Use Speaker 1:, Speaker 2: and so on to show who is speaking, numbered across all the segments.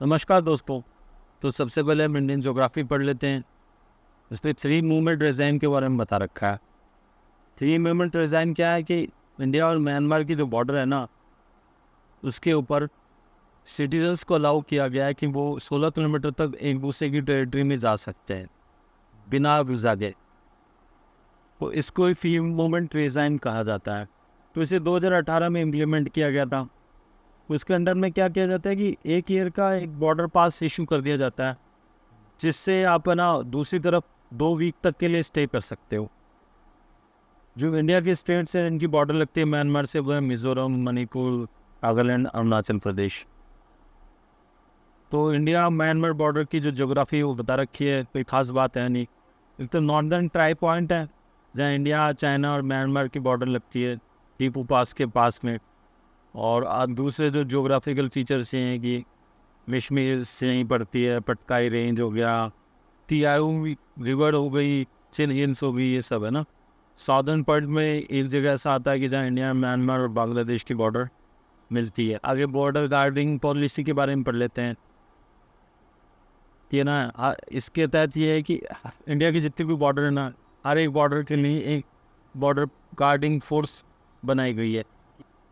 Speaker 1: नमस्कार दोस्तों। तो सबसे पहले हम इंडियन ज्योग्राफी पढ़ लेते हैं। इसमें थ्री मूवमेंट डिज़ाइन के बारे में बता रखा है। थ्री मूवमेंट डिज़ाइन क्या है कि इंडिया और म्यांमार की जो बॉर्डर है ना, उसके ऊपर सिटीजन्स को अलाउ किया गया है कि वो 16 किलोमीटर तक एक दूसरे की टेरिटरी में जा सकते हैं बिना वीज़ा के। तो इसको ही फ्री मूवमेंट डिज़ाइन कहा जाता है। तो इसे 2018 में इम्प्लीमेंट किया गया था। उसके अंडर में क्या किया जाता है कि एक ईयर का एक बॉर्डर पास इशू कर दिया जाता है, जिससे आप है ना दूसरी तरफ 2 वीक तक के लिए स्टे कर सकते हो। जो इंडिया के स्टेट्स हैं इनकी बॉर्डर लगती है म्यांमार से, वो है मिजोरम, मणिपुर, नागालैंड, अरुणाचल प्रदेश। तो इंडिया म्यांमार बॉर्डर की जो ज्योग्राफी है वो बता रखी है, कोई खास बात है नहीं। एक तो नॉर्दर्न ट्राई पॉइंट है जहाँ इंडिया, चाइना और म्यांमार की बॉर्डर लगती है टीपू पास के पास में। और दूसरे जो ज्योग्राफिकल फीचर्स ये हैं कि मिशमी हिल्स यहीं पड़ती है, पटकाई रेंज हो गया, तियाऊ रिवर हो गई, चिन हिल्स हो गई, ये सब है ना। साउदर्न पार्ट में एक जगह ऐसा आता है कि जहाँ इंडिया, म्यांमार और बांग्लादेश की बॉर्डर मिलती है। आगे बॉर्डर गार्डिंग पॉलिसी के बारे में पढ़ लेते हैं कि ना इसके तहत ये है कि इंडिया की जितनी भी बॉर्डर है ना, हर एक बॉर्डर के लिए एक बॉर्डर गार्डिंग फोर्स बनाई गई है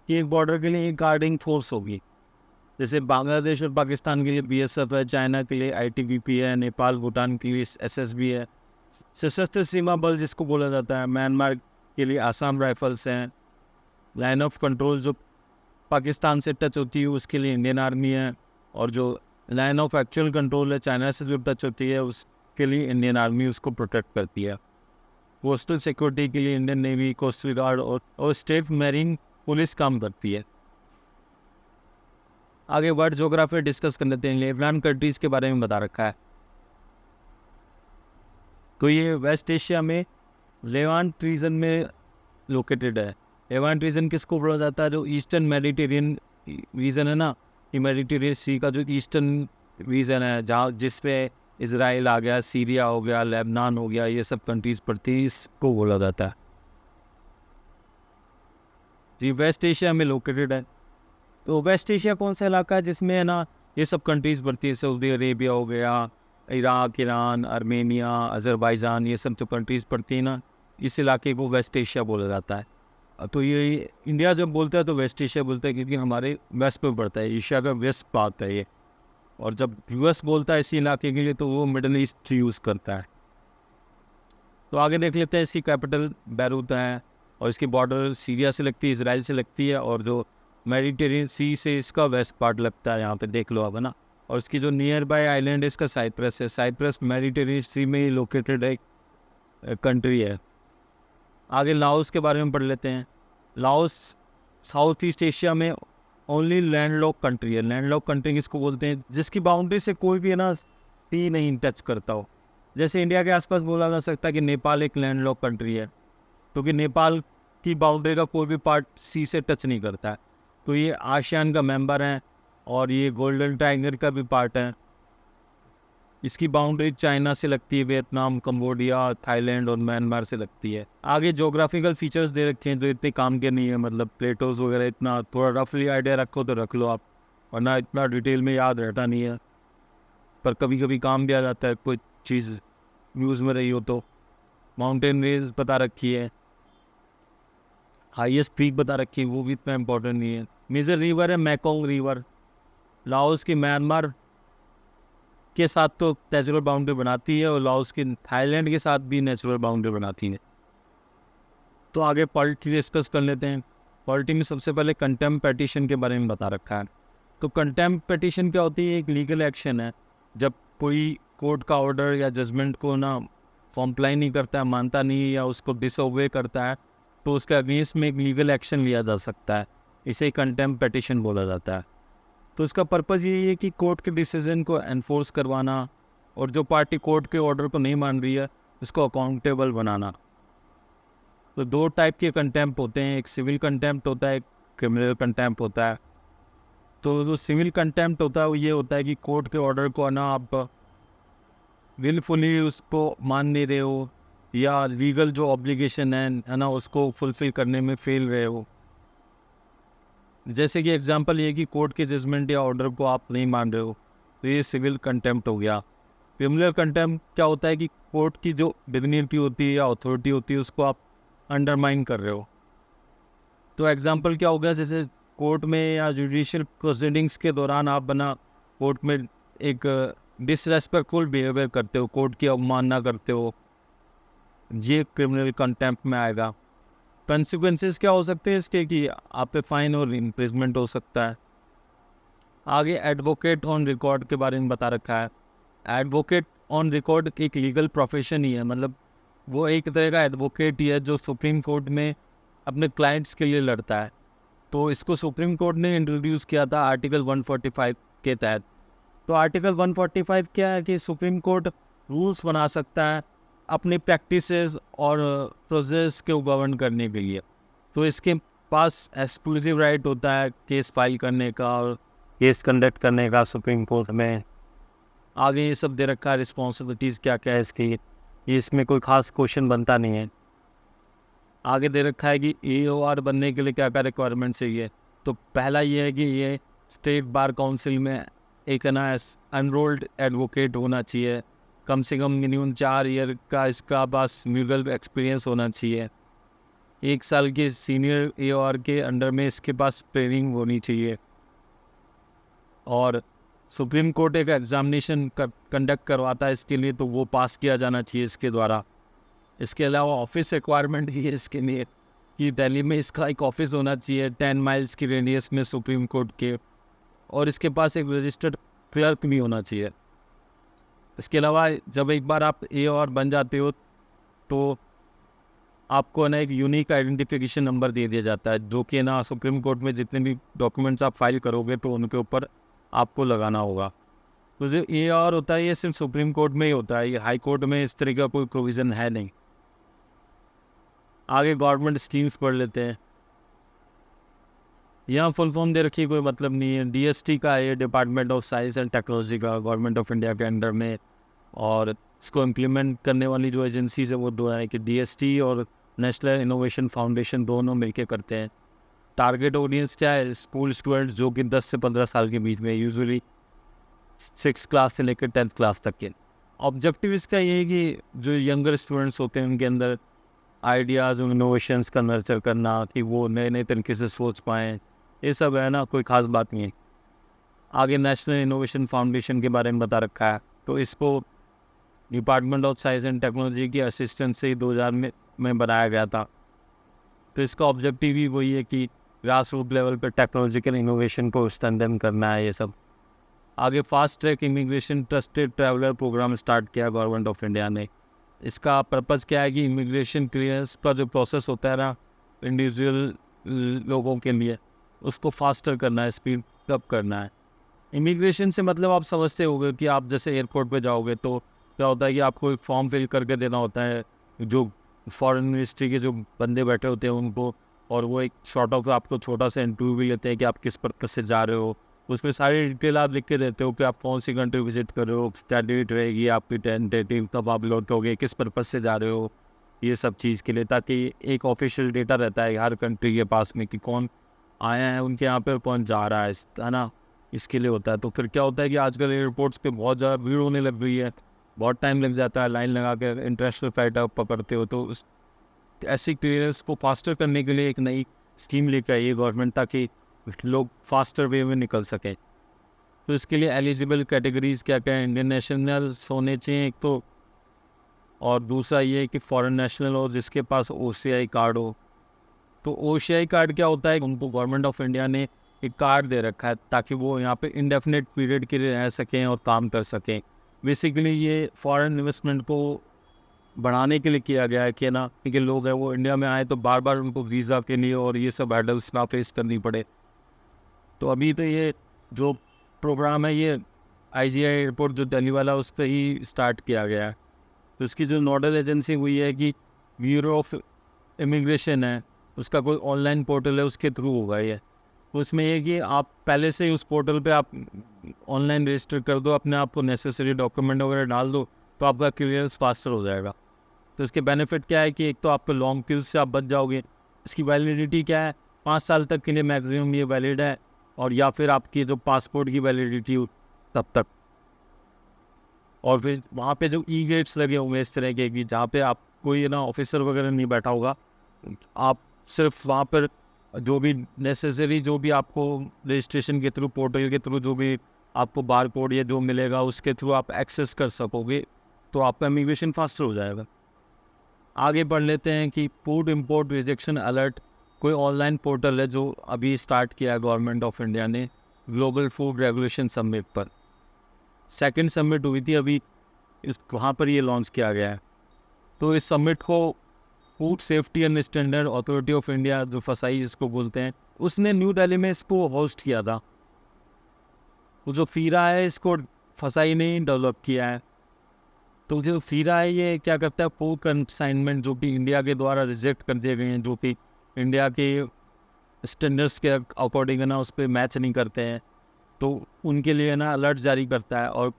Speaker 1: कि एक बॉर्डर के लिए एक गार्डिंग फोर्स होगी। जैसे बांग्लादेश और पाकिस्तान के लिए बीएसएफ है, चाइना के लिए आईटीबीपी है, नेपाल भूटान के लिए एसएसबी है, सशस्त्र सीमा बल जिसको बोला जाता है। म्यांमार के लिए आसाम राइफल्स हैं। लाइन ऑफ कंट्रोल जो पाकिस्तान से टच होती है उसके लिए इंडियन आर्मी है, और जो लाइन ऑफ एक्चुअल कंट्रोल है चाइना से जो टच होती है उसके लिए इंडियन आर्मी उसको प्रोटेक्ट करती है। कोस्टल सिक्योरिटी के लिए इंडियन नेवी, कोस्टल गार्ड और स्टेट मैरीन पुलिस काम करती है। आगे वर्ल्ड ज्योग्राफी डिस्कस कर लेते हैं। लेवलैंड कंट्रीज़ के बारे में बता रखा है। तो ये वेस्ट एशिया में लेवांट रीजन में लोकेटेड है। लेवांट रीजन किसको बोला जाता है? जो ईस्टर्न मेडिटेरियन रीजन है ना, ये मेडिटेरियन सी का जो ईस्टर्न रीजन है, जहाँ जिसपे इसराइल आ गया, सीरिया हो गया, लेबनान हो गया, ये सब कंट्रीज पड़ती है, इसको बोला जाता है। ये वेस्ट एशिया में लोकेटेड है। तो वेस्ट एशिया कौन सा इलाका है जिसमें है ना ये सब कंट्रीज़ बढ़ती है? सऊदी अरेबिया हो गया, इराक, ईरान, आर्मेनिया, अज़रबैजान, ये सब जो कंट्रीज़ पड़ती है ना, इस इलाके को वेस्ट एशिया बोला जाता है। तो ये इंडिया जब बोलता है तो वेस्ट एशिया बोलता है, क्योंकि हमारे वेस्ट पे पड़ता है, एशिया का वेस्ट पार्ट है ये। और जब यूएस बोलता है इसी इलाके के लिए तो वो मिडल ईस्ट यूज़ करता है। तो आगे देख लेते हैं। इसकी कैपिटल बैरूत है, और इसकी बॉर्डर सीरिया से लगती है, इसराइल से लगती है, और जो मेडिटेरियन सी से इसका वेस्ट पार्ट लगता है, यहाँ पे देख लो आप, है ना। और इसकी जो नियर बाय आइलैंड है इसका साइप्रस है। साइप्रस मेडिटेरियन सी में ही लोकेटेड एक कंट्री है। आगे लाओस के बारे में पढ़ लेते हैं। लाओस साउथ ईस्ट एशिया में ओनली लैंडलॉक कंट्री है। लैंडलॉक कंट्री किसको बोलते हैं? जिसकी बाउंड्री से कोई भी है ना सी नहीं टच करता हो। जैसे इंडिया के आसपास बोला जा सकता है कि नेपाल एक लैंडलॉक कंट्री है, क्योंकि नेपाल की बाउंड्री का कोई भी पार्ट सी से टच नहीं करता है। तो ये आसियान का मेंबर है, और ये गोल्डन ट्रायंगल का भी पार्ट है। इसकी बाउंड्री चाइना से लगती है, वियतनाम, कंबोडिया, थाईलैंड और म्यांमार से लगती है। आगे ज्योग्राफिकल फीचर्स दे रखे हैं जो इतने काम के नहीं है, मतलब प्लेटोज वगैरह, इतना थोड़ा रफली आइडिया रखो तो रख लो आप, वरना इतना डिटेल में याद रहता नहीं है। पर कभी कभी काम भी आ जाता है, कोई चीज़ न्यूज़ में रही हो तो। माउंटेन रेंज बता रखी है, हाईएस्ट पीक बता रखी है, वो भी इतना इम्पोर्टेंट नहीं है। मेजर रिवर है मैकोंग रिवर। लाओस की म्यांमार के साथ तो नेचुरल बाउंड्री बनाती है, और लाओस की थाईलैंड के साथ भी नेचुरल बाउंड्री बनाती है। तो आगे पॉलिटी डिस्कस कर लेते हैं। पॉलिटी में सबसे पहले कंटेम्प्ट पिटीशन के बारे में बता रखा है। तो कंटेम्प्ट पिटीशन क्या होती है? एक लीगल एक्शन है जब कोई कोर्ट का ऑर्डर या जजमेंट को ना कॉम्प्लाई नहीं करता है, मानता नहीं, या उसको डिसओबे करता है, तो उसके अगेंस्ट में एक लीगल एक्शन लिया जा सकता है। इसे कंटेम्प्ट पिटीशन बोला जाता है। तो इसका पर्पज़ यही है कि कोर्ट के डिसीजन को एनफोर्स करवाना, और जो पार्टी कोर्ट के ऑर्डर को नहीं मान रही है उसको अकाउंटेबल बनाना। तो दो टाइप के कंटेम्प्ट होते हैं, एक सिविल कंटेम्प्ट होता है, एक क्रिमिनल कंटेम्प्ट होता है। तो जो सिविल कंटेम्प्ट होता है वो ये होता है कि कोर्ट के ऑर्डर को ना आप विलफुली उसको मान नहीं रहे हो, या लीगल जो ऑब्लिगेशन है ना उसको फुलफिल करने में फेल रहे हो। जैसे कि एग्जांपल ये कि कोर्ट के जजमेंट या ऑर्डर को आप नहीं मान रहे हो, तो ये सिविल कंटेम्प्ट हो गया। क्रिमिनल कंटेम्प्ट क्या होता है कि कोर्ट की जो डिग्निटी होती है या अथॉरिटी होती है उसको आप अंडरमाइन कर रहे हो। तो एग्जांपल क्या हो गया, जैसे कोर्ट में या जुडिशियल प्रोसीडिंग्स के दौरान आप बना कोर्ट में एक डिसरेस्पेक्टफुल बिहेवियर करते हो, कोर्ट की अवमानना करते हो, ये क्रिमिनल कंटेम्प्ट में आएगा। कंसिक्वेंसेस क्या हो सकते हैं इसके कि आप पे फाइन और इम्प्रिजमेंट हो सकता है। आगे एडवोकेट ऑन रिकॉर्ड के बारे में बता रखा है। एडवोकेट ऑन रिकॉर्ड एक लीगल प्रोफेशन ही है, मतलब वो एक तरह का एडवोकेट ही है जो सुप्रीम कोर्ट में अपने क्लाइंट्स के लिए लड़ता है। तो इसको सुप्रीम कोर्ट ने इंट्रोड्यूस किया था आर्टिकल 145 के तहत। तो आर्टिकल 145 क्या है कि सुप्रीम कोर्ट रूल्स बना सकता है अपनी प्रैक्टिसेस और प्रोसेस को गवर्न करने के लिए। तो इसके पास एक्सक्लूसिव राइट होता है केस फाइल करने का और केस कंडक्ट करने का सुप्रीम कोर्ट में। आगे ये सब दे रखा है, रिस्पॉन्सिबिलिटीज़ क्या क्या है इसकी, ये इसमें कोई खास क्वेश्चन बनता नहीं है। आगे दे रखा है कि AOR बनने के लिए क्या क्या रिक्वायरमेंट चाहिए। तो पहला ये है कि ये स्टेट बार काउंसिल में एक ना एनरोल्ड एडवोकेट होना चाहिए, कम से कम मिनिमम 4 ईयर का इसका पास लीगल एक्सपीरियंस होना चाहिए, 1 साल के सीनियर AOR के अंडर में इसके पास ट्रेनिंग होनी चाहिए, और सुप्रीम कोर्ट एक एग्जामिनेशन कंडक्ट करवाता है इसके लिए, तो वो पास किया जाना चाहिए इसके द्वारा। इसके अलावा ऑफिस रिक्वायरमेंट ही है इसके लिए कि दिल्ली में इसका एक ऑफिस होना चाहिए 10 माइल्स की रेडियस में सुप्रीम कोर्ट के, और इसके पास एक रजिस्टर्ड क्लर्क भी होना चाहिए। इसके अलावा जब एक बार आप AOR बन जाते हो तो आपको ना एक यूनिक आइडेंटिफिकेशन नंबर दे दिया जाता है, जो कि ना सुप्रीम कोर्ट में जितने भी डॉक्यूमेंट्स आप फाइल करोगे तो उनके ऊपर आपको लगाना होगा। तो जो AOR होता है ये सिर्फ सुप्रीम कोर्ट में ही होता है, ये हाई कोर्ट में इस तरह का कोई प्रोविज़न है नहीं। आगे गवर्नमेंट स्कीम्स पढ़ लेते हैं। यहाँ फुल फॉर्म दे रखी कोई मतलब नहीं है। DST का है ये, department of science and technology का, गवर्नमेंट ऑफ इंडिया के अंडर में, और इसको इम्प्लीमेंट करने वाली जो एजेंसीज है वो दो है कि DST और नेशनल इनोवेशन फाउंडेशन, दोनों मिलकर करते हैं। टारगेट ऑडियंस क्या है, स्कूल स्टूडेंट्स जो कि 10 से 15 साल के बीच में, यूजुअली 6 क्लास से लेकर 10th क्लास तक के। ऑब्जेक्टिव इसका ये है कि जो यंगर स्टूडेंट्स होते हैं उनके अंदर आइडियाज़ और इनोवेशंस का नर्चर करना, कि वो नए नए तरीके से सोच पाएँ, ये सब है ना, कोई ख़ास बात नहीं है। आगे नेशनल इनोवेशन फाउंडेशन के बारे में बता रखा है। तो इसको department of science and technology की असिस्टेंस से 2000 में बनाया गया था। तो इसका ऑब्जेक्टिव ही वही है कि ग्रास रूट लेवल पर टेक्नोलॉजिकल इनोवेशन को स्ट्रेंथन करना है, ये सब। आगे fast track immigration trusted traveller programme start किया गवर्नमेंट ऑफ इंडिया ने। इसका पर्पज़ क्या है कि इमिग्रेशन क्लियरेंस का जो प्रोसेस होता है ना इंडिविजुअल लोगों के लिए, उसको फास्टर करना है, स्पीड अप करना है। इमिग्रेशन से मतलब आप समझते होंगे कि आप जैसे एयरपोर्ट पे जाओगे तो क्या होता है कि आपको एक फॉर्म फिल करके देना होता है, जो फॉरेन मिनिस्ट्री के जो बंदे बैठे होते हैं उनको, और वो एक शॉर्ट ऑफ आपको छोटा सा इंटरव्यू भी लेते हैं कि आप किस पर्पज़ से जा रहे हो। उसमें सारी डिटेल आप लिख के देते हो कि आप कौन सी कंट्री विजिट कर रहे हो, क्या डेट रहेगी आपकी टेंटेटिव, कब आप लौटोगे, किस पर्पज़ से जा रहे हो, ये सब चीज़ के लिए, ताकि एक ऑफिशियल डेटा रहता है हर कंट्री के पास में कि कौन आया है उनके यहाँ पर, कौन जा रहा है ना, इसके लिए होता है। तो फिर क्या होता है कि आजकल एयरपोर्ट्स पे बहुत ज़्यादा भीड़ होने लग गई है, बहुत टाइम लग जाता है, लाइन लगा के इंटरनेशनल फ्लाइट आप पकड़ते हो। तो ऐसी क्लियरेंस को फास्टर करने के लिए एक नई स्कीम लेकर आई है गवर्नमेंट, ताकि लोग फास्टर वे में निकल सकें। तो इसके लिए एलिजिबल कैटेगरीज क्या क्या है, इंडियन नेशनल्स होने चाहिए एक तो, और दूसरा ये है कि फॉरेन नेशनल हो जिसके पास OCI कार्ड हो। तो OCI कार्ड क्या होता है, उनको गवर्नमेंट ऑफ इंडिया ने एक कार्ड दे रखा है ताकि वो यहाँ पे इंडेफिनिट पीरियड के लिए रह सकें और काम कर सकें। बेसिकली ये फॉरेन इन्वेस्टमेंट को बढ़ाने के लिए किया गया है कि ना कि लोग हैं वो इंडिया में आए तो बार बार उनको वीज़ा के लिए और ये सब हैडल्स ना फेस करनी पड़े। तो अभी तो ये जो प्रोग्राम है ये IGI एयरपोर्ट जो दिल्ली वाला उस पर ही स्टार्ट किया गया है। तो इसकी जो नोडल एजेंसी हुई है कि ब्यूरो ऑफ इमिग्रेशन है, उसका कोई ऑनलाइन पोर्टल है, उसके थ्रू होगा ये। तो उसमें ये कि आप पहले से ही उस पोर्टल पे आप ऑनलाइन रजिस्टर कर दो, अपने आप को नेसेसरी डॉक्यूमेंट वगैरह डाल दो, तो आपका क्लियरेंस फास्टर हो जाएगा। तो इसके बेनिफिट क्या है कि एक तो आपको लॉन्ग क्यूज से आप बच जाओगे। इसकी वैलिडिटी क्या है, 5 साल तक के लिए मैक्सिमम ये वैलिड है, और या फिर आपकी जो पासपोर्ट की वैलिडिटी हो तब तक। और फिर वहाँ पे जो ई गेट्स लगे हुए हैं इस तरह के कि जहाँ पे आप कोई ना ऑफिसर वगैरह नहीं बैठा होगा, आप सिर्फ वहाँ पर जो भी नेसेसरी जो भी आपको रजिस्ट्रेशन के थ्रू पोर्टल के थ्रू जो भी आपको बार कोड या जो मिलेगा उसके थ्रू आप एक्सेस कर सकोगे, तो आपका इमिग्रेशन फास्टर हो जाएगा। आगे बढ़ लेते हैं कि फूड इंपोर्ट रिजेक्शन अलर्ट कोई ऑनलाइन पोर्टल है जो अभी स्टार्ट किया है गवर्नमेंट ऑफ इंडिया ने ग्लोबल फूड रेगुलेशन समिट पर। सेकंड समिट हुई थी अभी, वहाँ पर ये लॉन्च किया गया है। तो इस समिट को food safety and standard authority of India, जो फसाई जिसको बोलते हैं, उसने न्यू दिल्ली में इसको होस्ट किया था। वो जो फीरा है इसको फसाई ने डेवलप किया है। तो जो फीरा है ये क्या करता है, फूड कंसाइनमेंट जो कि इंडिया के द्वारा रिजेक्ट कर दिए गए हैं, जो कि इंडिया के स्टैंडर्ड्स के अकॉर्डिंग है ना उस पर मैच नहीं करते हैं, तो उनके लिए ना अलर्ट जारी करता है और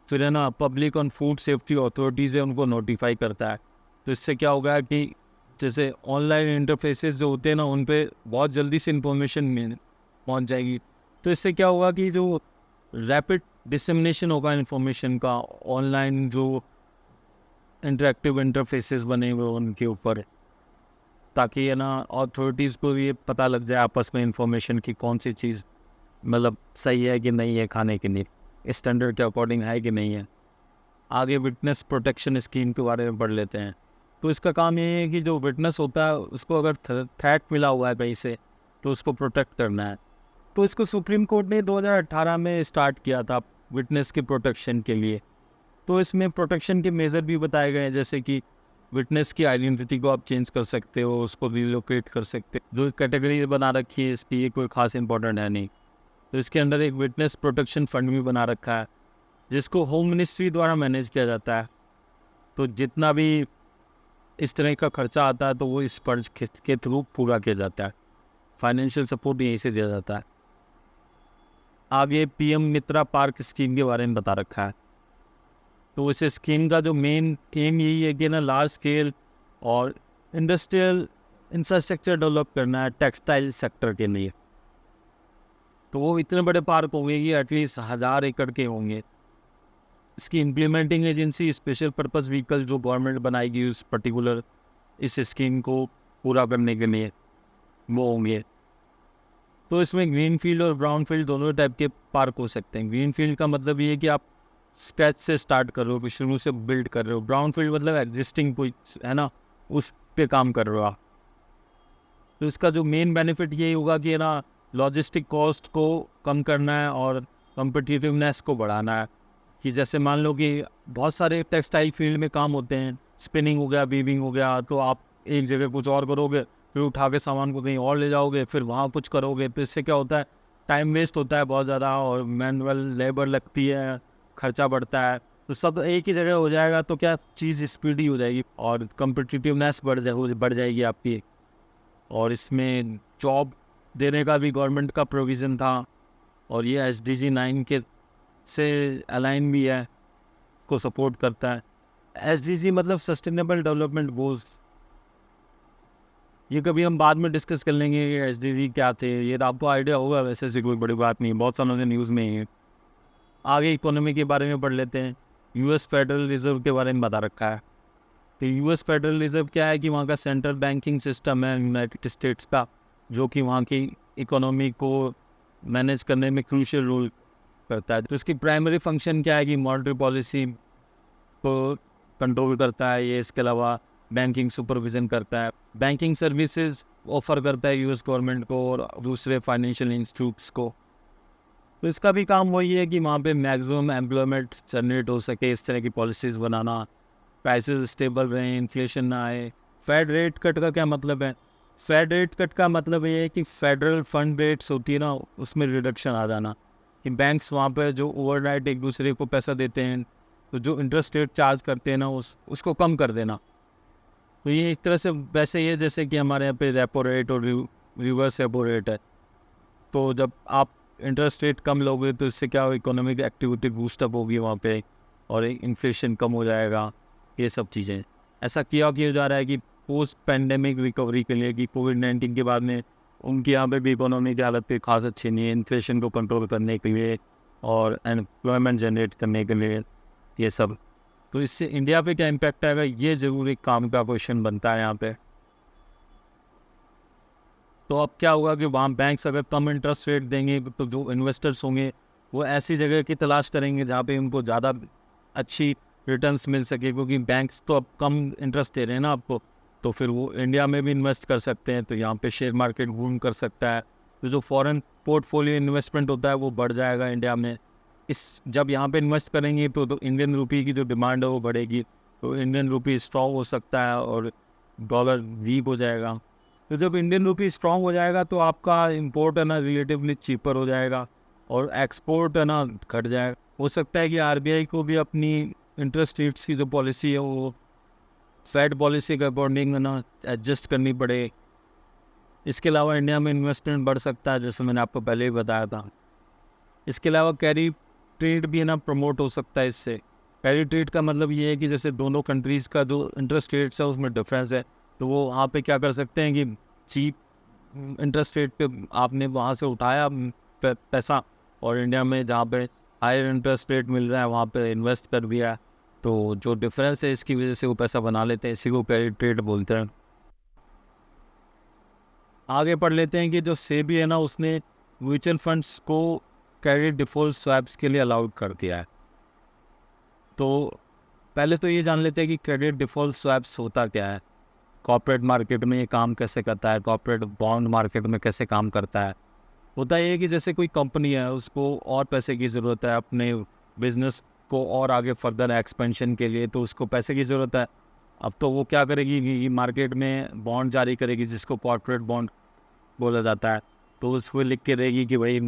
Speaker 1: फिर है ना public on food safety authorities है उनको नोटिफाई करता है। तो इससे क्या होगा कि जैसे ऑनलाइन इंटरफेसेस जो होते हैं ना उन पे बहुत जल्दी से इंफॉर्मेशन पहुंच जाएगी। तो इससे क्या होगा कि जो रैपिड डिसेमिनेशन होगा इन्फॉर्मेशन का, ऑनलाइन जो इंटरेक्टिव इंटरफेसेस बने हुए उनके ऊपर, ताकि है ना अथॉरिटीज़ को ये पता लग जाए आपस में इंफॉर्मेशन की कौन सी चीज़ मतलब सही है कि नहीं है, खाने के लिए स्टैंडर्ड के अकॉर्डिंग है कि नहीं है। आगे विटनेस प्रोटेक्शन स्कीम के बारे में पढ़ लेते हैं। तो इसका काम ये है कि जो विटनेस होता है उसको अगर थ्रेट मिला हुआ है कहीं से तो उसको प्रोटेक्ट करना है। तो इसको सुप्रीम कोर्ट ने 2018 में स्टार्ट किया था विटनेस के प्रोटेक्शन के लिए। तो इसमें प्रोटेक्शन के मेजर भी बताए गए हैं, जैसे कि विटनेस की आइडेंटिटी को आप चेंज कर सकते हो, उसको रिलोकेट कर सकते हो। जो कैटेगरी बना रखी है इसकी ये कोई खास इंपॉर्टेंट है नहीं। तो इसके अंदर एक विटनेस प्रोटेक्शन फंड भी बना रखा है जिसको होम मिनिस्ट्री द्वारा मैनेज किया जाता है। तो जितना भी इस तरह का खर्चा आता है तो वो इस फंड के थ्रू पूरा किया जाता है। फाइनेंशियल सपोर्ट यहीं से दिया जाता है। आगे पीएम मित्रा पार्क स्कीम के बारे में बता रखा है। तो इस स्कीम का जो मेन एम यही है कि ना लार्ज स्केल और इंडस्ट्रियल इंफ्रास्ट्रक्चर डेवलप करना है टेक्सटाइल सेक्टर के लिए। तो वो इतने बड़े पार्क होंगे कि एटलीस्ट 1000 एकड़ के होंगे। इसकी implementing agency special purpose vehicle जो गवर्नमेंट बनाएगी उस पर्टिकुलर इस स्कीम को पूरा करने के लिए वो होंगे। तो इसमें ग्रीन फील्ड और ब्राउन फील्ड दोनों टाइप के पार्क हो सकते हैं। ग्रीन फील्ड का मतलब ये है कि आप स्क्रैच से स्टार्ट कर रहे हो, शुरू से बिल्ड कर रहे हो। ब्राउन फील्ड मतलब एग्जिस्टिंग कोई है ना उस पे काम कर रहे हो आप। तो इसका जो मेन बेनिफिट यही होगा कि है ना लॉजिस्टिक कॉस्ट को कम करना है और कॉम्पिटिटिवनेस को बढ़ाना है। कि जैसे मान लो कि बहुत सारे टेक्सटाइल फील्ड में काम होते हैं, स्पिनिंग हो गया, वीविंग हो गया, तो आप एक जगह कुछ और करोगे, फिर उठा के सामान को कहीं और ले जाओगे, फिर वहाँ कुछ करोगे, तो इससे क्या होता है टाइम वेस्ट होता है बहुत ज़्यादा और मैनुअल लेबर लगती है, खर्चा बढ़ता है। तो सब एक ही जगह हो जाएगा तो क्या चीज़ स्पीडी हो जाएगी और कम्पिटिटिवनेस बढ़ जाएगी आपकी। और इसमें जॉब देने का भी गवर्नमेंट का प्रोविज़न था और ये SDG 9 के से अलाइन भी है, को सपोर्ट करता है। SDG मतलब सस्टेनेबल डेवलपमेंट गोल्स। ये कभी हम बाद में डिस्कस कर लेंगे कि SDG क्या थे, ये आपको आइडिया होगा, वैसे से कोई बड़ी बात नहीं, बहुत सालों से न्यूज़ में ही है। आगे इकोनॉमी के बारे में पढ़ लेते हैं। US फेडरल रिजर्व के बारे में बता रखा है। तो US फेडरल रिजर्व क्या है कि वहाँ का सेंट्रल बैंकिंग सिस्टम है यूनाइटेड स्टेट्स का, जो कि वहाँ की इकोनॉमी को मैनेज करने में क्रूशियल रोल करता है। तो इसकी प्राइमरी फंक्शन क्या है कि मॉनेटरी पॉलिसी को कंट्रोल करता है ये, इसके अलावा बैंकिंग सुपरविजन करता है, बैंकिंग सर्विसेज ऑफर करता है US गवर्नमेंट को और दूसरे फाइनेंशियल इंस्टीट्यूट्स को। तो इसका भी काम वही है कि वहाँ पे मैक्सिमम एम्प्लॉयमेंट जनरेट हो सके, इस तरह की पॉलिसीज़ बनाना, प्राइसेस स्टेबल रहें, इन्फ्लेशन ना आए। फेड रेट कट का क्या मतलब है? फेड रेट कट का मतलब ये है कि फेडरल फंड रेट्स होती है ना उसमें रिडक्शन आ जाना, कि बैंक्स वहाँ पर जो ओवरनाइट एक दूसरे को पैसा देते हैं तो जो इंटरेस्ट रेट चार्ज करते हैं ना उसको कम कर देना। तो ये एक तरह से वैसे ही है जैसे कि हमारे यहाँ पे रेपो रेट और रिवर्स रेपो रेट है। तो जब आप इंटरेस्ट रेट कम लोगे तो इससे क्या हो, इकोनॉमिक एक्टिविटी बूस्टअप होगी वहाँ पे और इन्फ्लेशन कम हो जाएगा, ये सब चीज़ें। ऐसा किया जा रहा है कि पोस्ट पैंडेमिक रिकवरी के लिए, कि कोविड-19 के बाद में उनके यहाँ पे भी इकोनॉमी की हालत पे खास अच्छी नहीं है, इन्फ्लेशन को कंट्रोल करने के लिए और एम्प्लॉयमेंट जनरेट करने के लिए ये सब। तो इससे इंडिया पे क्या इम्पैक्ट आएगा, ये ज़रूर एक काम का क्वेश्चन बनता है यहाँ पे। तो अब क्या होगा कि वहाँ बैंक्स अगर कम इंटरेस्ट रेट देंगे तो जो इन्वेस्टर्स होंगे वो ऐसी जगह की तलाश करेंगे जहाँ पे उनको ज़्यादा अच्छी रिटर्न्स मिल सके, क्योंकि बैंक्स तो अब कम इंटरेस्ट दे रहे हैं ना आपको। तो फिर वो इंडिया में भी इन्वेस्ट कर सकते हैं, तो यहाँ पे शेयर मार्केट बूम कर सकता है। तो जो फॉरेन पोर्टफोलियो इन्वेस्टमेंट होता है वो बढ़ जाएगा इंडिया में। जब यहाँ पे इन्वेस्ट करेंगे तो इंडियन रुपये की जो डिमांड है वो बढ़ेगी, तो इंडियन रुपये स्ट्रॉन्ग हो सकता है और डॉलर वीक हो जाएगा। तो जब इंडियन रुपये स्ट्रॉन्ग हो जाएगा तो आपका इंपोर्ट है ना रिलेटिवली चीपर हो जाएगा और एक्सपोर्ट है ना घट जाएगा। हो सकता है कि आरबीआई को भी अपनी इंटरेस्ट रेट्स की जो पॉलिसी है वो फेड पॉलिसी के अकॉर्डिंग है ना एडजस्ट करनी पड़े। इसके अलावा इंडिया में इन्वेस्टमेंट बढ़ सकता है, जैसे मैंने आपको पहले ही बताया था। इसके अलावा कैरी ट्रेड भी है ना प्रमोट हो सकता है इससे। कैरी ट्रेड का मतलब ये है कि जैसे दोनों कंट्रीज़ का जो इंटरेस्ट रेट्स है उसमें डिफरेंस है, तो वो वहाँ पे क्या कर सकते हैं कि चीप इंटरेस्ट रेट पे आपने वहाँ से उठाया पैसा, और इंडिया में जहाँ पे हायर इंटरेस्ट रेट मिल रहा है वहाँ पे इन्वेस्ट कर दिया, तो जो डिफरेंस है इसकी वजह से वो पैसा बना लेते हैं। इसी को कैरी ट्रेड बोलते हैं। आगे पढ़ लेते हैं कि जो सेबी है ना उसने म्यूचुअल फंड्स को क्रेडिट डिफॉल्ट स्वैप्स के लिए अलाउड कर दिया है। तो पहले तो ये जान लेते हैं कि क्रेडिट डिफॉल्ट स्वैप्स होता क्या है, कॉर्पोरेट मार्केट में ये काम कैसे करता है, कॉर्पोरेट बॉन्ड मार्केट में कैसे काम करता है। होता ये है कि जैसे कोई कंपनी है उसको और पैसे की ज़रूरत है अपने बिजनेस को और आगे फर्दर एक्सपेंशन के लिए, तो उसको पैसे की ज़रूरत है। अब तो वो क्या करेगी कि मार्केट में बॉन्ड जारी करेगी जिसको कॉर्पोरेट बॉन्ड बोला जाता है। तो उसको लिख के देगी कि भाई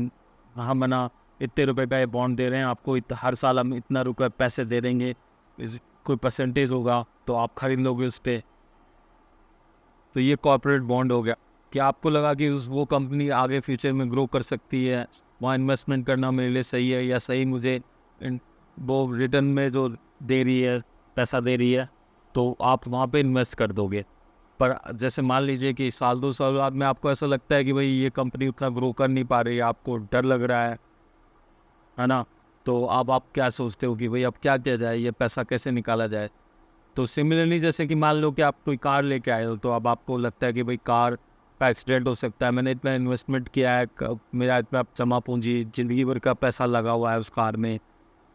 Speaker 1: हम ना इतने रुपए का ये बॉन्ड दे रहे हैं आपको, हर साल हम इतना रुपये पैसे दे देंगे, कोई परसेंटेज होगा तो आप खरीद लोगे उस पर। तो ये कॉर्पोरेट बॉन्ड हो गया। क्या आपको लगा कि वो कंपनी आगे फ्यूचर में ग्रो कर सकती है, वहाँ इन्वेस्टमेंट करना मेरे लिए सही है, या सही मुझे वो रिटर्न में जो दे रही है पैसा दे रही है, तो आप वहाँ पे इन्वेस्ट कर दोगे। पर जैसे मान लीजिए कि साल 2 साल बाद में आपको ऐसा लगता है कि भाई ये कंपनी उतना ग्रो कर नहीं पा रही है, आपको डर लग रहा है ना। तो अब आप क्या सोचते हो कि भाई अब क्या किया जाए, ये पैसा कैसे निकाला जाए। तो सिमिलरली जैसे कि मान लो कि आप कोई कार लेके आए हो, तो अब आपको लगता है कि भाई कार का एक्सीडेंट हो सकता है, मैंने इतना इन्वेस्टमेंट किया है, मेरा इतना जमा पूंजी ज़िंदगी भर का पैसा लगा हुआ है उस कार में,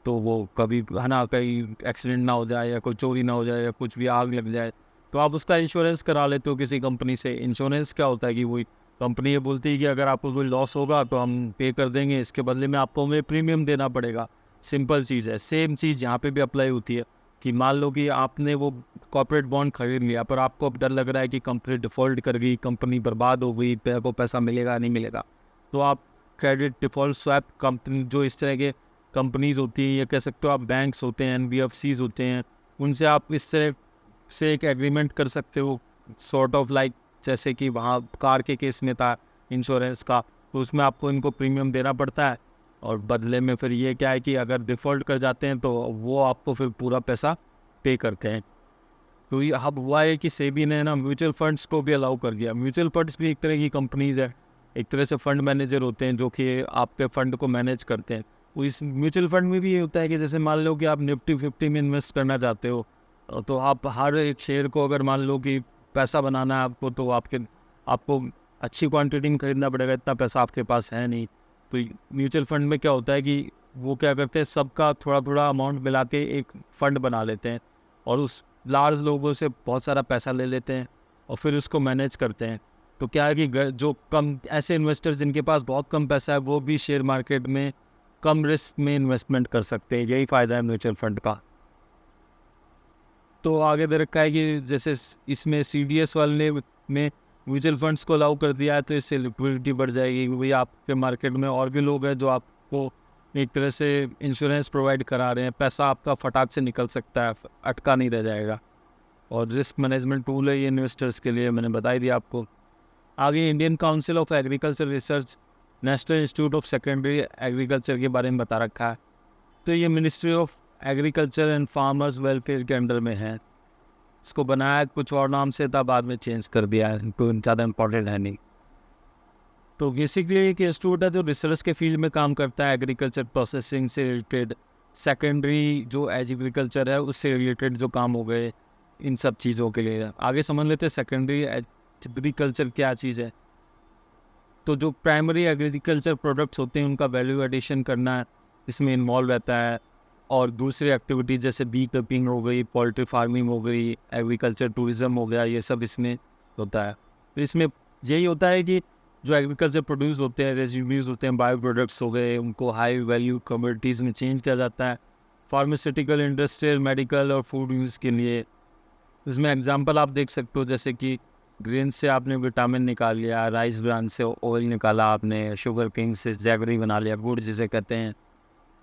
Speaker 1: तो वो कभी है ना कहीं एक्सीडेंट ना हो जाए या कोई चोरी ना हो जाए या कुछ भी आग लग जाए, तो आप उसका इंश्योरेंस करा लेते हो किसी कंपनी से। इंश्योरेंस क्या होता है कि वही कंपनी ये बोलती है कि अगर आपको कोई लॉस होगा तो हम पे कर देंगे, इसके बदले में आपको हमें प्रीमियम देना पड़ेगा। सिंपल चीज़ है। सेम चीज़ यहाँ पे भी अप्लाई होती है कि मान लो कि आपने वो कॉर्पोरेट बॉन्ड खरीद लिया, पर आपको अब डर लग रहा है कि कंपनी डिफ़ॉल्ट कर गई, कंपनी बर्बाद हो गई, को पैसा मिलेगा नहीं मिलेगा, तो आप क्रेडिट डिफ़ॉल्ट स्वैप कंपनी, जो इस तरह के कंपनीज़ होती हैं, या कह सकते हो आप बैंक्स होते हैं, NBFCs होते हैं, उनसे आप इस तरह से एक एग्रीमेंट कर सकते हो, सॉर्ट ऑफ लाइक जैसे कि वहाँ कार के केस में था इंश्योरेंस का, तो उसमें आपको इनको प्रीमियम देना पड़ता है, और बदले में फिर ये क्या है कि अगर डिफ़ॉल्ट कर जाते हैं तो वो आपको फिर पूरा पैसा पे करते हैं। तो ये अब हुआ है कि सेबी ने ना म्यूचुअल फंड्स को भी अलाउ कर दिया। म्यूचुअल फंड्स भी एक तरह की कंपनीज है, एक तरह से फंड मैनेजर होते हैं जो कि आपके फ़ंड को मैनेज करते हैं। तो इस म्यूचुअल फंड में भी ये होता है कि जैसे मान लो कि आप निफ्टी 50 में इन्वेस्ट करना चाहते हो, तो आप हर एक शेयर को अगर मान लो कि पैसा बनाना है आपको, तो आपको अच्छी क्वांटिटी में खरीदना पड़ेगा, इतना पैसा आपके पास है नहीं। तो म्यूचुअल फंड में क्या होता है कि वो क्या करते हैं, सबका थोड़ा थोड़ा अमाउंट मिला के एक फ़ंड बना लेते हैं, और उस लार्ज लोगों से बहुत सारा पैसा ले लेते हैं और फिर उसको मैनेज करते हैं। तो क्या है कि जो कम ऐसे इन्वेस्टर्स जिनके पास बहुत कम पैसा है वो भी शेयर मार्केट में कम रिस्क में इन्वेस्टमेंट कर सकते हैं। यही फ़ायदा है म्यूचुअल फंड का। तो आगे दे रखा है कि जैसे इसमें CDS वाले में म्यूचुअल फंड्स को अलाउ कर दिया है, तो इससे लिक्विडिटी बढ़ जाएगी। भाई आपके मार्केट में और भी लोग हैं जो आपको एक तरह से इंश्योरेंस प्रोवाइड करा रहे हैं, पैसा आपका फटाक से निकल सकता है, अटका नहीं रह जाएगा। और रिस्क मैनेजमेंट टूल है ये इन्वेस्टर्स के लिए, मैंने बताई दिया आपको। आगे Indian council of agriculture research national institute of secondary agriculture के बारे में बता रखा है। तो ये ministry of agriculture and farmers welfare के अंडर में है। इसको बनाया कुछ और नाम से था, बाद में चेंज कर दिया है, तो ज़्यादा इम्पोर्टेंट है नहीं। तो बेसिकली एक इंस्टीट्यूट है जो रिसर्च के फील्ड में काम करता है, एग्रीकल्चर प्रोसेसिंग से रिलेटेड, सेकेंडरी जो एग्रीकल्चर है उससे रिलेटेड जो काम हो गए, इन सब चीज़ों के लिए। आगे समझ लेते हैं सेकेंडरी एग्रीकल्चर क्या चीज़ है। तो जो प्राइमरी एग्रीकल्चर प्रोडक्ट्स होते हैं उनका वैल्यू एडिशन करना इसमें इन्वॉल्व रहता है, और दूसरी एक्टिविटीज जैसे बी कीपिंग हो गई, पोल्ट्री फार्मिंग हो गई, एग्रीकल्चर टूरिज्म हो गया, ये सब इसमें होता है। तो इसमें यही होता है कि जो एग्रीकल्चर प्रोड्यूस होते हैं, रेज्यूम्यूज होते हैं, बायो प्रोडक्ट्स हो गए, उनको हाई वैल्यू कमोडिटीज़ में चेंज किया जाता है फार्मास्यूटिकल, इंडस्ट्रियल, मेडिकल और फूड यूज़ के लिए। इसमें एग्जांपल आप देख सकते हो, जैसे कि ग्रेन से आपने विटामिन निकाल लिया, राइस ब्रान से ऑयल निकाला आपने, शुगर केन से जैगरी बना लिया, गुड़ जिसे कहते हैं,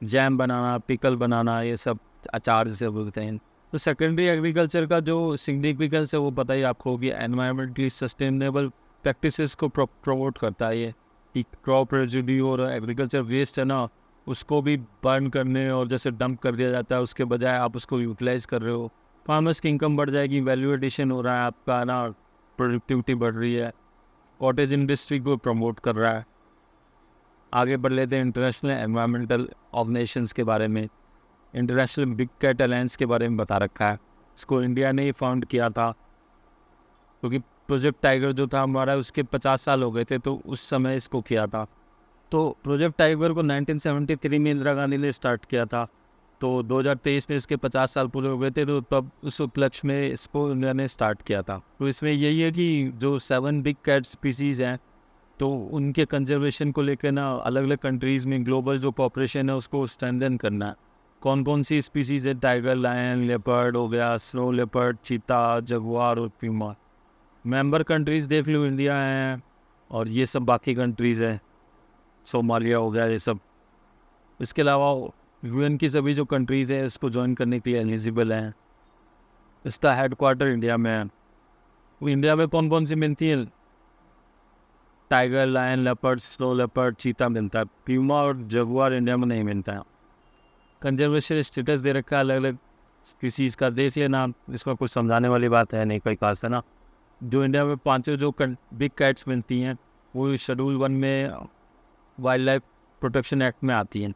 Speaker 1: जैम बनाना, पिकल बनाना, ये सब अचार जिसे बोलते हैं। तो सेकेंडरी एग्रीकल्चर का जो सिग्निफिकेंस है वो पता ही आपको कि एनवायरमेंटली सस्टेनेबल प्रैक्टिसेस को प्रमोट करता है। ये कि क्रॉप रेजिड्यू और एग्रीकल्चर वेस्ट है ना, उसको भी बर्न करने और जैसे डंप कर दिया जाता है, उसके बजाय आप उसको यूटिलाइज कर रहे हो, फार्मर्स की इनकम बढ़ जाएगी, वैल्यू एडिशन हो रहा है आपका ना, प्रोडक्टिविटी बढ़ रही है, कॉटेज इंडस्ट्री को प्रमोट कर रहा है। आगे बढ़ लेते हैं इंटरनेशनल एनवायरमेंटल ऑर्गेनाइजेशंस के बारे में। इंटरनेशनल बिग कैट अलायंस के बारे में बता रखा है, इसको इंडिया ने ही फाउंड किया था, क्योंकि प्रोजेक्ट टाइगर जो था हमारा उसके 50 साल हो गए थे, तो उस समय इसको किया था। तो प्रोजेक्ट टाइगर को 1973 में इंदिरा गांधी ने स्टार्ट किया था, तो 2023 में इसके 50 साल पूरे हो गए थे, तो तब उस उपलक्ष्य में इसको इंडिया ने स्टार्ट किया था। तो इसमें यही है कि जो 7 बिग कैट स्पीसीज़ हैं, तो उनके कंजर्वेशन को लेकर ना अलग अलग कंट्रीज़ में ग्लोबल जो कॉपरेशन है उसको स्ट्रेंथन करना है। कौन कौन सी स्पीसीज़ है, टाइगर, लायन, लेपर्ड हो गया, स्नो लेपर्ड, चीता, जगुआर और प्यूमा। मेंबर कंट्रीज़ देख लो, इंडिया है और ये सब बाकी कंट्रीज़ है, सोमालिया हो गया, ये सब। इसके अलावा यूएन की सभी जो कंट्रीज़ हैं इसको ज्वाइन करने के लिए एलिजिबल हैं। इसका हेडक्वार्टर इंडिया में है। इंडिया में कौन कौन सी मिलती है? Tiger, lion, leopard, snow leopard, चीता मिलता है। प्यूमा और जगुआर इंडिया में नहीं मिलता है। कंजर्वेशन स्टेटस दे रखा है अलग अलग स्पीसीज़ का, देख लेना, इसमें कुछ समझाने वाली बात है नहीं, कोई खास है ना। जो इंडिया में 5 जो बिग कैट्स मिलती हैं वो शेड्यूल 1 में वाइल्ड लाइफ प्रोटेक्शन एक्ट में आती हैं।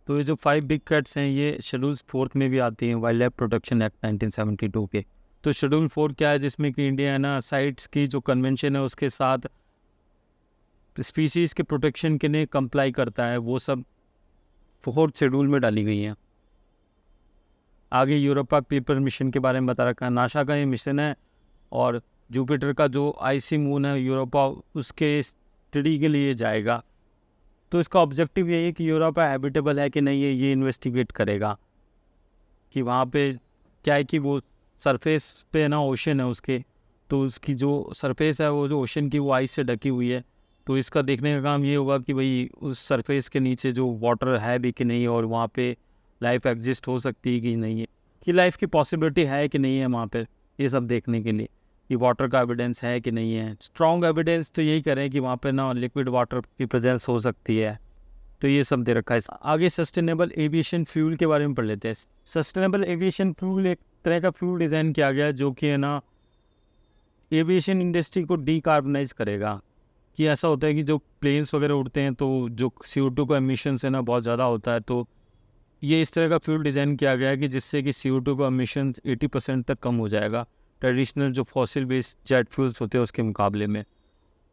Speaker 1: तो ये जो 5 बिग कैट्स हैं ये शेड्यूल 4 में भी आती हैं, वाइल्ड लाइफ प्रोटेक्शन एक्ट 1972 के। तो शेड्यूल 4 क्या है, जिसमें कि इंडिया है ना साइट्स की जो कन्वेंशन है उसके साथ स्पीसीज़ के प्रोटेक्शन के लिए कंप्लाई करता है, वो सब 4th शेड्यूल में डाली गई हैं। आगे यूरोपा क्लिपर मिशन के बारे में बता रखा है। नासा का ये मिशन है, और जुपिटर का जो आईसी मून है यूरोपा, उसके स्टडी के लिए जाएगा। तो इसका ऑब्जेक्टिव यही है कि यूरोपा हैबिटेबल है कि नहीं है, ये इन्वेस्टिगेट करेगा कि वहाँ पे क्या है कि वो सरफेस पे ना ओशन है उसके, तो उसकी जो सरफेस है वो जो ओशन की वो आइस से ढकी हुई है। तो इसका देखने का काम ये होगा कि भाई उस सरफेस के नीचे जो वाटर है भी कि नहीं, और वहाँ पे लाइफ एग्जिस्ट हो सकती है कि नहीं है, कि लाइफ की पॉसिबिलिटी है कि नहीं है वहाँ पे, ये सब देखने के लिए कि वाटर का एविडेंस है कि नहीं है। स्ट्रॉन्ग एविडेंस तो यही करें कि वहाँ पे ना लिक्विड वाटर की प्रेजेंस हो सकती है। तो ये सब दे रखा है। आगे सस्टेनेबल एविएशन फ्यूल के बारे में पढ़ लेते हैं। सस्टेनेबल एविएशन फ्यूल एक तरह का फ्यूल डिज़ाइन किया गया है जो कि है ना एविएशन इंडस्ट्री को डीकार्बनाइज करेगा। कि ऐसा होता है कि जो प्लेन्स वगैरह उड़ते हैं तो जो CO2 का एमिशंस है ना बहुत ज़्यादा होता है, तो ये इस तरह का फ्यूल डिज़ाइन किया गया है कि जिससे कि CO2 का एमिशंस 80% तक कम हो जाएगा ट्रेडिशनल जो फॉसिल बेस्ड जेट फ्यूल्स होते हैं उसके मुकाबले में।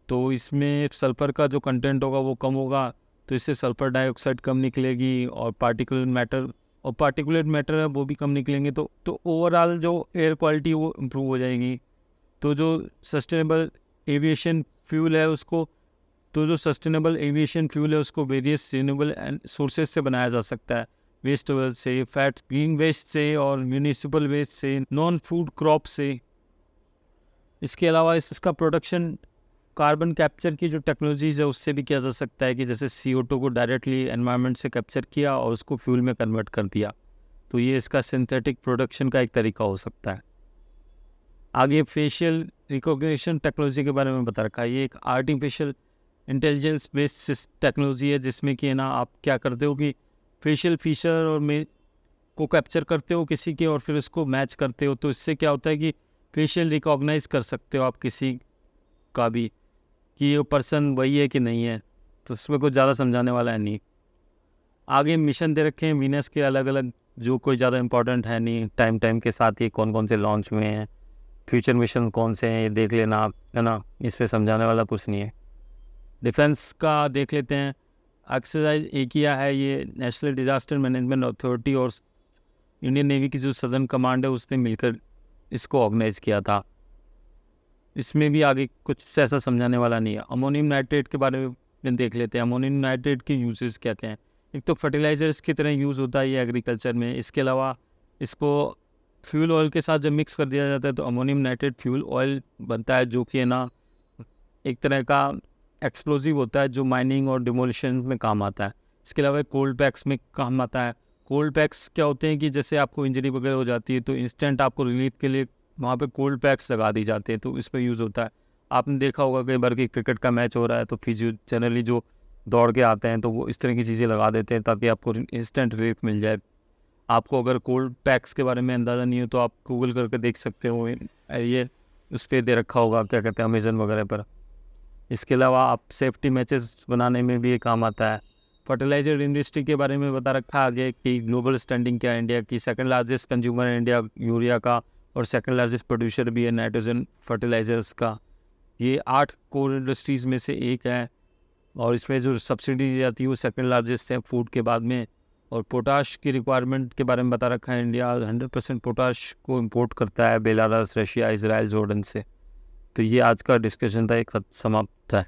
Speaker 1: तो इसमें सल्फ़र का जो कंटेंट होगा वो कम होगा, तो इससे सल्फ़र डाइऑक्साइड कम निकलेगी, और पार्टिकुलेट मैटर है वो भी कम निकलेंगे। तो ओवरऑल जो एयर क्वालिटी वो इम्प्रूव हो जाएगी। तो जो सस्टेनेबल एविएशन फ्यूल है उसको वेरियस रिन्यूएबल सोर्सेज से बनाया जा सकता है, वेस्ट ऑयल से, फैट, ग्रीन वेस्ट से, और म्यूनिसिपल वेस्ट से, नॉन फूड क्रॉप से। इसके अलावा इसका प्रोडक्शन कार्बन कैप्चर की जो टेक्नोलॉजीज़ है उससे भी किया जा सकता है, कि जैसे CO2 को डायरेक्टली एनवायरनमेंट से कैप्चर किया और उसको फ्यूल में कन्वर्ट कर दिया। तो ये इसका सिंथेटिक प्रोडक्शन का एक तरीका हो सकता है। आगे फेशियल रिकॉग्निशन टेक्नोलॉजी के बारे में बता रखा है। ये एक आर्टिफिशियल इंटेलिजेंस बेस्ड टेक्नोलॉजी है, जिसमें कि है ना आप क्या करते हो कि फेशियल फीचर और में को कैप्चर करते हो किसी के, और फिर उसको मैच करते हो। तो इससे क्या होता है कि फेशियल रिकॉग्नाइज कर सकते हो आप किसी का भी कि ये पर्सन वही है कि नहीं है। तो इसमें कुछ ज़्यादा समझाने वाला है नहीं। आगे मिशन दे रखे हैं वीनस के अलग अलग, जो कोई ज़्यादा इंपॉर्टेंट है नहीं, टाइम के साथ ही कौन कौन से लॉन्च हुए हैं, फ्यूचर मिशन कौन से हैं ये देख लेना आप, है ना, इस पे समझाने वाला कुछ नहीं है। डिफेंस का देख लेते हैं। एक्सरसाइज एक किया है ये नेशनल डिज़ास्टर मैनेजमेंट अथॉरिटी और इंडियन नेवी की जो सदर्न कमांड है उसने मिलकर इसको ऑर्गेनाइज किया था। इसमें भी आगे कुछ ऐसा समझाने वाला नहीं है। अमोनियम नाइट्रेट के बारे में देख लेते हैं। अमोनियम नाइट्रेट के यूजेस क्या क्या हैं। एक तो फर्टिलाइजर्स की तरह यूज़ होता है ये एग्रीकल्चर में। इसके अलावा इसको फ्यूल ऑयल के साथ जब मिक्स कर दिया जाता है तो अमोनियम नाइट्रेट फ्यूल ऑयल बनता है, जो कि है ना एक तरह का एक्सप्लोजिव होता है जो माइनिंग और डिमोलिशन में काम आता है। इसके अलावा कोल्ड पैक्स में काम आता है। कोल्ड पैक्स क्या होते हैं कि जैसे आपको इंजरी वगैरह हो जाती है तो इंस्टेंट आपको रिलीफ के लिए वहाँ पे कोल्ड पैक्स लगा दी जाते हैं, तो इस पर यूज़ होता है। आपने देखा होगा कई बार कि क्रिकेट का मैच हो रहा है तो फिजियो जनरली जो दौड़ के आते हैं तो वो इस तरह की चीज़ें लगा देते हैं ताकि आपको इंस्टेंट रिलीफ मिल जाए। आपको अगर कोल्ड पैक्स के बारे में अंदाज़ा नहीं हो तो आप गूगल करके देख सकते हो, ये उस पर दे रखा होगा, क्या कहते हैं, अमेजन वगैरह पर। इसके अलावा आप सेफ्टी मैचेस बनाने में भी ये काम आता है। फर्टिलाइजर इंडस्ट्री के बारे में बता रखा है आगे कि ग्लोबल स्टैंडिंग क्या है इंडिया की। सेकंड लार्जेस्ट कंज्यूमर है इंडिया यूरिया का और सेकंड लार्जेस्ट प्रोड्यूसर भी है नाइट्रोजन फर्टिलाइजर्स का। ये 8 कोर इंडस्ट्रीज़ में से एक है और इसमें जो सब्सिडी दी जाती है वो सेकंड लार्जेस्ट है फूड के बाद में। और पोटाश की रिक्वायरमेंट के बारे में बता रखा है इंडिया 100% पोटाश को इंपोर्ट करता है बेलारूस, रशिया, इजराइल, जॉर्डन से। तो ये आज का डिस्कशन था, एक समाप्त है।